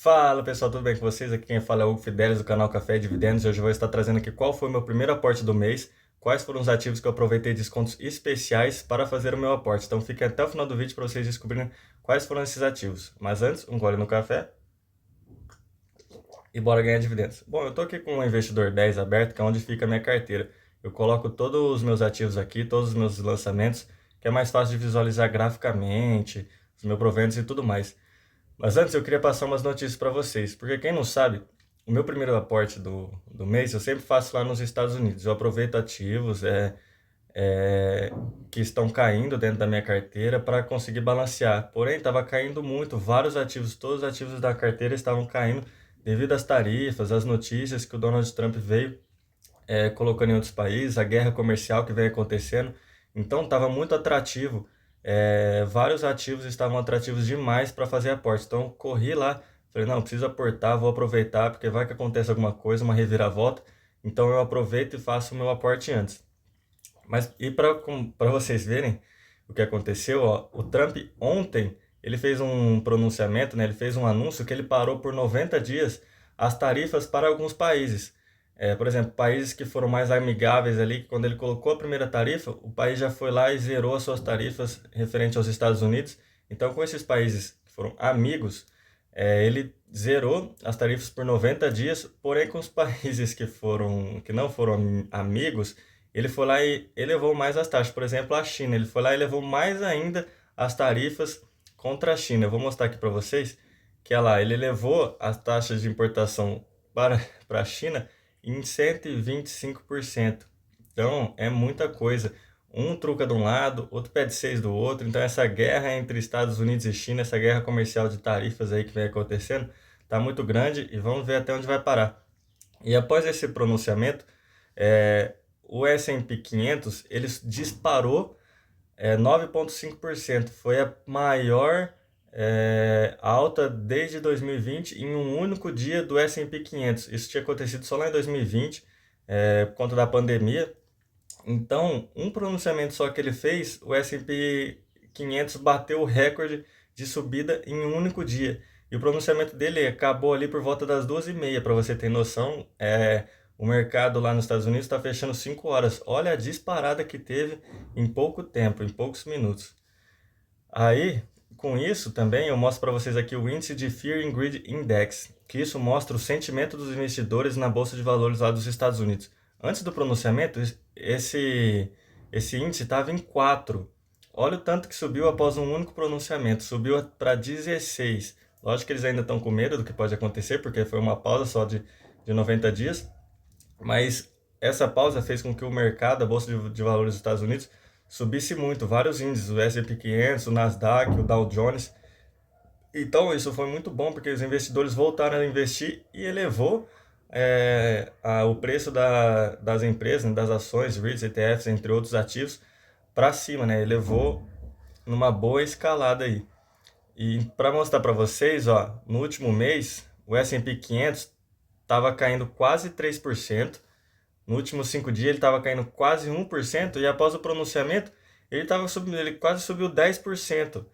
Fala pessoal, tudo bem com vocês? Aqui quem fala é o Hugo Fidelis do canal Café e Dividendos. E hoje eu vou estar trazendo aqui qual foi o meu primeiro aporte do mês, quais foram os ativos que eu aproveitei descontos especiais para fazer o meu aporte. Então fiquem até o final do vídeo para vocês descobrirem quais foram esses ativos. Mas antes, um gole no café e bora ganhar dividendos. Bom, eu estou aqui com o Investidor 10 aberto, que é onde fica a minha carteira. Eu coloco todos os meus ativos aqui, todos os meus lançamentos, que é mais fácil de visualizar graficamente, os meus proventos e tudo mais. Mas antes eu queria passar umas notícias para vocês, porque quem não sabe, o meu primeiro aporte do mês eu sempre faço lá nos Estados Unidos. Eu aproveito ativos é, que estão caindo dentro da minha carteira para conseguir balancear. Porém, estava caindo muito, vários ativos, todos os ativos da carteira estavam caindo devido às tarifas, às notícias que o Donald Trump veio colocando em outros países, a guerra comercial que vem acontecendo. Então estava muito atrativo, vários ativos estavam atrativos demais para fazer aporte. Então corri lá, falei, não, preciso aportar, vou aproveitar, porque vai que acontece alguma coisa, uma reviravolta. Então eu aproveito e faço o meu aporte antes. Mas e para vocês verem o que aconteceu, ó, o Trump ontem ele fez um pronunciamento, né, ele fez um anúncio que ele parou por 90 dias as tarifas para alguns países. Por exemplo, países que foram mais amigáveis ali, que quando ele colocou a primeira tarifa, o país já foi lá e zerou as suas tarifas referente aos Estados Unidos. Então, com esses países que foram amigos, ele zerou as tarifas por 90 dias, porém com os países que não foram amigos, ele foi lá e elevou mais as taxas. Por exemplo, a China, ele foi lá e elevou mais ainda as tarifas contra a China. Eu vou mostrar aqui para vocês que ele elevou as taxas de importação para a China em 125%. Então, é muita coisa. Um truca de um lado, outro pede 6 do outro. Então, essa guerra entre Estados Unidos e China, essa guerra comercial de tarifas aí que vem acontecendo, está muito grande e vamos ver até onde vai parar. E após esse pronunciamento, o S&P 500 ele disparou 9,5%. Foi a maior alta desde 2020 em um único dia do S&P 500. Isso tinha acontecido só lá em 2020, por conta da pandemia. Então, um pronunciamento só que ele fez, o S&P 500 bateu o recorde de subida em um único dia. E o pronunciamento dele acabou ali por volta das 2h30, para você ter noção. O mercado lá nos Estados Unidos está fechando 5 horas. Olha a disparada que teve em pouco tempo, em poucos minutos. Aí, com isso também, eu mostro para vocês aqui o índice de Fear and Greed Index, que isso mostra o sentimento dos investidores na Bolsa de Valores lá dos Estados Unidos. Antes do pronunciamento, esse índice estava em 4. Olha o tanto que subiu após um único pronunciamento, subiu para 16. Lógico que eles ainda estão com medo do que pode acontecer, porque foi uma pausa só de 90 dias, mas essa pausa fez com que o mercado, a Bolsa de Valores dos Estados Unidos, subisse muito, vários índices, o S&P 500, o Nasdaq, o Dow Jones. Então isso foi muito bom, porque os investidores voltaram a investir e elevou o preço das empresas, né, das ações, REITs, ETFs, entre outros ativos, para cima, né? Elevou numa boa escalada aí. E para mostrar para vocês, ó, no último mês, o S&P 500 estava caindo quase 3%. No último 5 dias ele estava caindo quase 1%, e após o pronunciamento ele quase subiu 10%.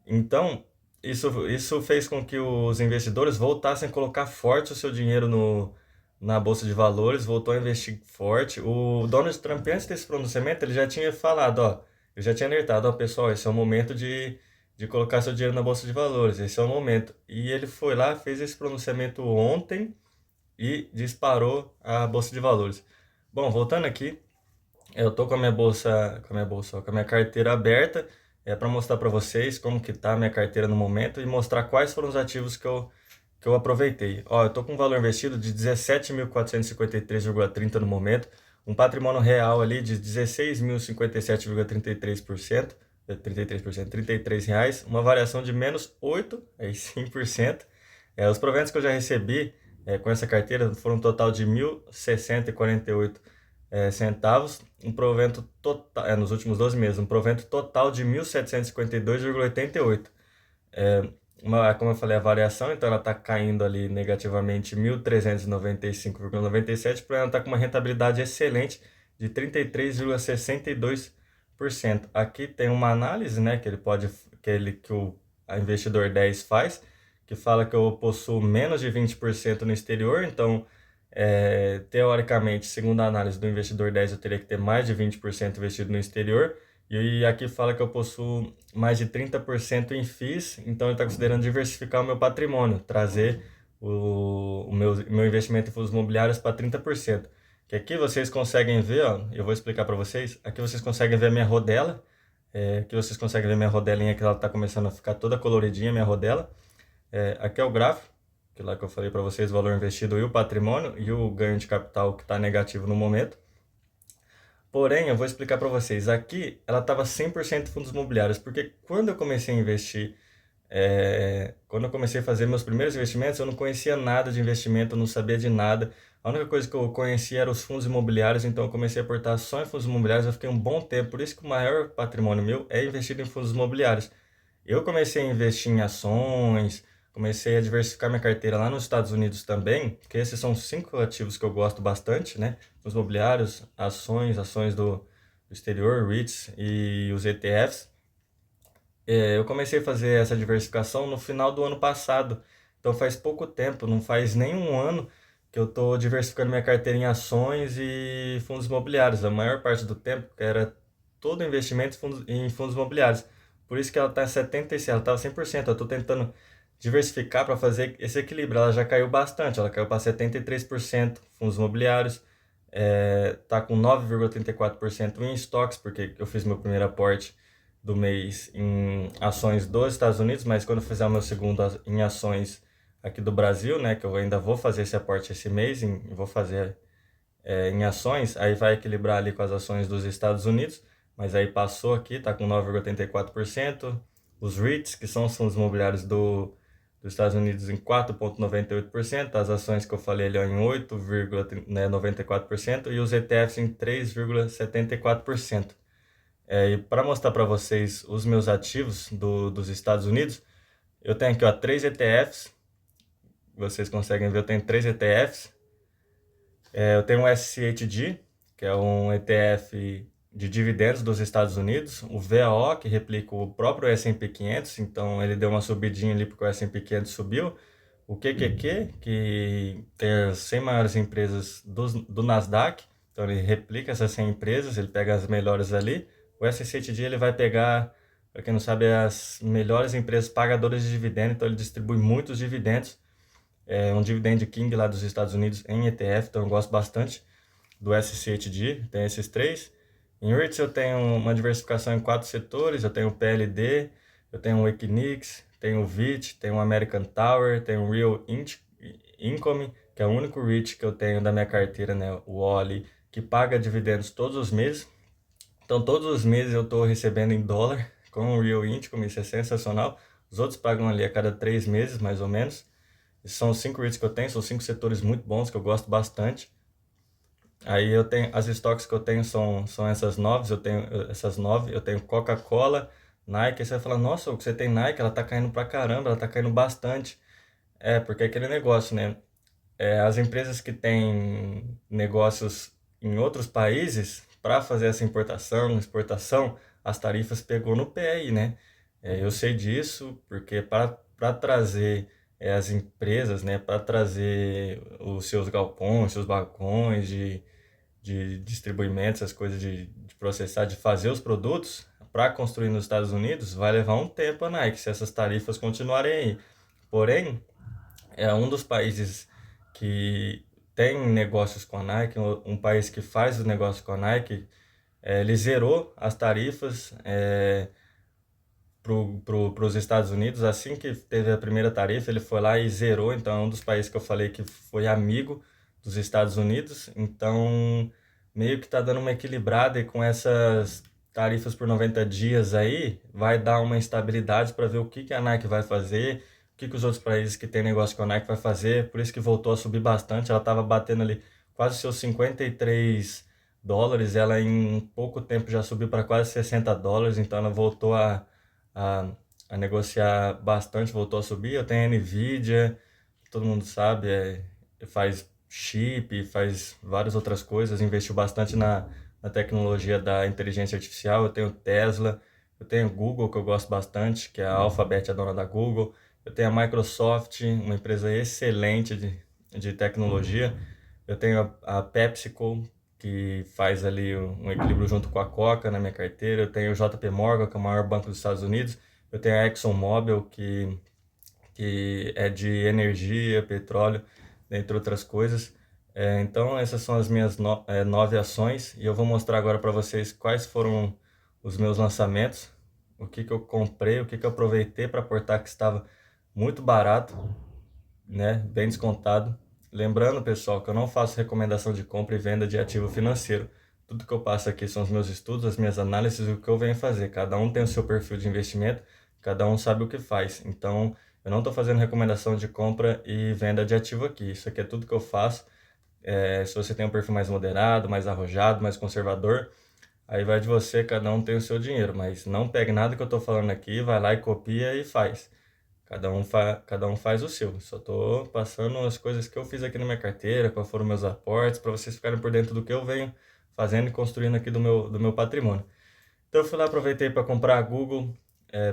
Então, isso fez com que os investidores voltassem a colocar forte o seu dinheiro na Bolsa de Valores, voltou a investir forte. O Donald Trump, antes desse pronunciamento, ele já tinha falado, ó, ele já tinha alertado, ó, pessoal, esse é o momento de colocar seu dinheiro na Bolsa de Valores, esse é o momento. E ele foi lá, fez esse pronunciamento ontem e disparou a Bolsa de Valores. Bom, voltando aqui, eu tô com a minha carteira aberta, para mostrar para vocês como que tá a minha carteira no momento e mostrar quais foram os ativos que eu aproveitei. Ó, eu tô com um valor investido de 17.453,30 no momento, um patrimônio real ali de 16.057,33%, 33%, R$ 33, uma variação de menos 8, aí 5%. Os proventos que eu já recebi com essa carteira foram um total de 1.060,48 centavos, um provento total, nos últimos 12 meses, um provento total de 1.752,88. Como eu falei, a variação, então ela está caindo ali negativamente 1.395,97, porém ela está com uma rentabilidade excelente de 33,62%. Aqui tem uma análise, né, que o investidor 10 faz, que fala que eu possuo menos de 20% no exterior, então, teoricamente, segundo a análise do investidor 10, eu teria que ter mais de 20% investido no exterior, e aqui fala que eu possuo mais de 30% em FIIs, então ele está considerando diversificar o meu patrimônio, trazer o meu investimento em fundos imobiliários para 30%. Que aqui vocês conseguem ver, ó, eu vou explicar para vocês, aqui vocês conseguem ver a minha rodela, aqui vocês conseguem ver minha rodelinha que ela está começando a ficar toda coloridinha, minha rodela. Aqui é o gráfico, que lá que eu falei para vocês, o valor investido e o patrimônio, e o ganho de capital que está negativo no momento. Porém, eu vou explicar para vocês, aqui ela estava 100% fundos imobiliários, porque quando eu comecei a investir, quando eu comecei a fazer meus primeiros investimentos, eu não conhecia nada de investimento, eu não sabia de nada. A única coisa que eu conhecia eram os fundos imobiliários, então eu comecei a aportar só em fundos imobiliários, eu fiquei um bom tempo, por isso que o maior patrimônio meu é investido em fundos imobiliários. Eu comecei a investir em ações, comecei a diversificar minha carteira lá nos Estados Unidos também, porque esses são 5 ativos que eu gosto bastante, né? Os imobiliários, ações do exterior, REITs e os ETFs. Eu comecei a fazer essa diversificação no final do ano passado, então faz pouco tempo, não faz nem um ano que eu estou diversificando minha carteira em ações e fundos imobiliários. A maior parte do tempo era todo investimento em fundos imobiliários. Por isso que ela está 76%, ela estava 100%. Eu estou tentando diversificar para fazer esse equilíbrio. Ela já caiu bastante, ela caiu para 73% fundos imobiliários, está com 9,34% em estoques, porque eu fiz meu primeiro aporte do mês em ações dos Estados Unidos, mas quando eu fizer o meu segundo em ações aqui do Brasil, né, que eu ainda vou fazer esse aporte esse mês, vou fazer em ações, aí vai equilibrar ali com as ações dos Estados Unidos, mas aí passou aqui, está com 9,84%, os REITs, que são os fundos imobiliários dos Estados Unidos, em 4,98%, as ações que eu falei ali ó, em 8,94% e os ETFs em 3,74%. E para mostrar para vocês os meus ativos dos Estados Unidos, eu tenho aqui ó, 3 ETFs, vocês conseguem ver, eu tenho 3 ETFs. Eu tenho um SCHD, que é um ETF de dividendos dos Estados Unidos, o VAO, que replica o próprio S&P 500, então ele deu uma subidinha ali porque o S&P 500 subiu, o QQQ, que tem as 100 maiores empresas do Nasdaq, então ele replica essas 100 empresas, ele pega as melhores ali. O SCHD ele vai pegar, para quem não sabe, as melhores empresas pagadoras de dividendos, então ele distribui muitos dividendos. É um Dividend King lá dos Estados Unidos em ETF, então eu gosto bastante do SCHD, tem esses 3. Em REITs eu tenho uma diversificação em 4 setores, eu tenho o PLD, eu tenho o Equinix, tenho o VIT, tenho o American Tower, tenho o Real Income, que é o único REIT que eu tenho da minha carteira, né, o OLI, que paga dividendos todos os meses. Então todos os meses eu estou recebendo em dólar com o Real Income, isso é sensacional. Os outros pagam ali a cada 3 meses, mais ou menos. Esses são os 5 REITs que eu tenho, são 5 setores muito bons que eu gosto bastante. Aí eu tenho, as estoques que eu tenho são essas 9, eu tenho Coca-Cola, Nike. Aí você vai falar, nossa, o que você tem Nike, ela tá caindo pra caramba, ela tá caindo bastante. Porque é aquele negócio, né? As empresas que têm negócios em outros países, para fazer essa importação, exportação, as tarifas pegou no pé aí, né? Eu sei disso, porque para trazer as empresas, né, para trazer os seus galpões, seus balcões de distribuimento, essas coisas de processar, de fazer os produtos, para construir nos Estados Unidos, vai levar um tempo a Nike, se essas tarifas continuarem aí. Porém, é um dos países que tem negócios com a Nike, um país que faz o negócio com a Nike, ele zerou as tarifas para os Estados Unidos. Assim que teve a primeira tarifa, ele foi lá e zerou. Então, é um dos países que eu falei que foi amigo dos Estados Unidos. Então, meio que está dando uma equilibrada e com essas tarifas por 90 dias aí, vai dar uma estabilidade para ver o que a Nike vai fazer, o que os outros países que têm negócio com a Nike vai fazer. Por isso que voltou a subir bastante. Ela estava batendo ali quase seus 53 dólares. Ela em pouco tempo já subiu para quase 60 dólares. Então ela voltou a, a negociar bastante, voltou a subir. Eu tenho a Nvidia, todo mundo sabe, faz chip, faz várias outras coisas, investiu bastante na tecnologia da inteligência artificial. Eu tenho Tesla, eu tenho Google, que eu gosto bastante, que é a Alphabet, a dona da Google. Eu tenho a Microsoft, uma empresa excelente de tecnologia. Eu tenho a PepsiCo, que faz ali um equilíbrio junto com a Coca na minha carteira. Eu tenho o JP Morgan, que é o maior banco dos Estados Unidos. Eu tenho a ExxonMobil, que é de energia, petróleo, dentre outras coisas. Então, essas são as minhas 9 ações e eu vou mostrar agora para vocês quais foram os meus lançamentos, o que que eu comprei, o que que eu aproveitei para aportar que estava muito barato, né, bem descontado. Lembrando, pessoal, que eu não faço recomendação de compra e venda de ativo financeiro. Tudo que eu passo aqui são os meus estudos, as minhas análises e o que eu venho fazer. Cada um tem o seu perfil de investimento, cada um sabe o que faz. Então, eu não estou fazendo recomendação de compra e venda de ativo aqui. Isso aqui é tudo que eu faço. Se você tem um perfil mais moderado, mais arrojado, mais conservador, aí vai de você, cada um tem o seu dinheiro. Mas não pegue nada que eu estou falando aqui, vai lá e copia e faz. Cada um faz o seu. Só estou passando as coisas que eu fiz aqui na minha carteira, quais foram meus aportes, para vocês ficarem por dentro do que eu venho fazendo e construindo aqui do meu patrimônio. Então eu fui lá, aproveitei para comprar a Google,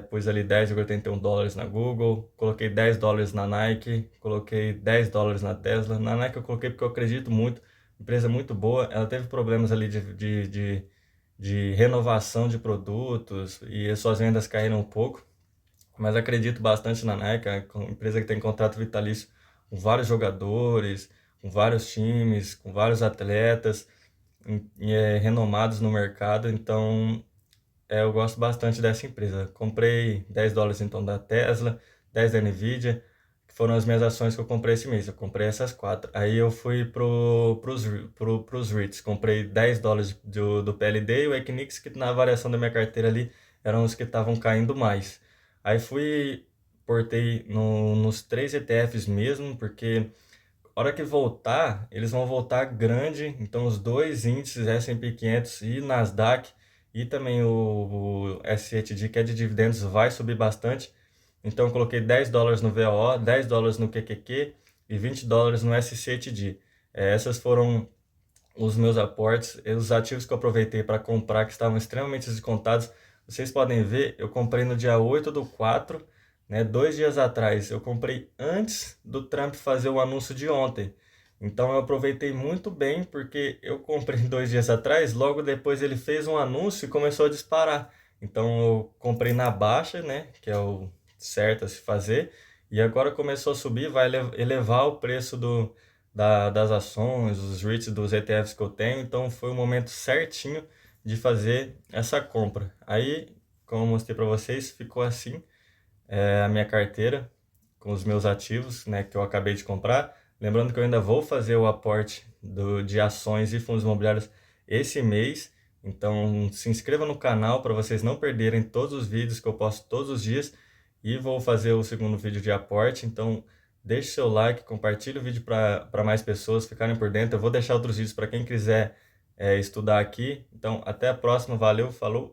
pus ali US$ 10,81 na Google, coloquei US$ 10 na Nike, coloquei US$ 10 na Tesla. Na Nike eu coloquei porque eu acredito muito, empresa muito boa. Ela teve problemas ali de renovação de produtos e as suas vendas caíram um pouco, mas acredito bastante na Nike, é uma empresa que tem contrato vitalício com vários jogadores, com vários times, com vários atletas renomados no mercado. Então eu gosto bastante dessa empresa. Comprei US$ 10 então da Tesla, 10 da Nvidia, que foram as minhas ações que eu comprei esse mês. Eu comprei essas quatro. Aí eu fui pros REITs. Comprei US$ 10 do PLD e o Equinix, que na variação da minha carteira ali eram os que estavam caindo mais. Aí portei nos três ETFs mesmo, porque a hora que voltar, eles vão voltar grande, então os dois índices S&P 500 e Nasdaq e também o S7D, que é de dividendos, vai subir bastante. Então eu coloquei US$ 10 no VOO, US$ 10 no QQQ e US$ 20 no S7D. Essas foram os meus aportes, os ativos que eu aproveitei para comprar, que estavam extremamente descontados. Vocês podem ver, eu comprei no dia 8/4, né, 2 dias atrás. Eu comprei antes do Trump fazer o anúncio de ontem. Então eu aproveitei muito bem, porque eu comprei 2 dias atrás, logo depois ele fez um anúncio e começou a disparar. Então eu comprei na baixa, né, que é o certo a se fazer, e agora começou a subir, vai elevar o preço das ações, os REITs dos ETFs que eu tenho. Então foi o momento certinho de fazer essa compra. Aí, como eu mostrei para vocês, ficou assim a minha carteira com os meus ativos, né, que eu acabei de comprar. Lembrando que eu ainda vou fazer o aporte de ações e fundos imobiliários esse mês. Então se inscreva no canal para vocês não perderem todos os vídeos que eu posto todos os dias. E vou fazer o segundo vídeo de aporte. Então deixe seu like, compartilhe o vídeo para mais pessoas ficarem por dentro. Eu vou deixar outros vídeos para quem quiser estudar aqui. Então até a próxima. Valeu, falou!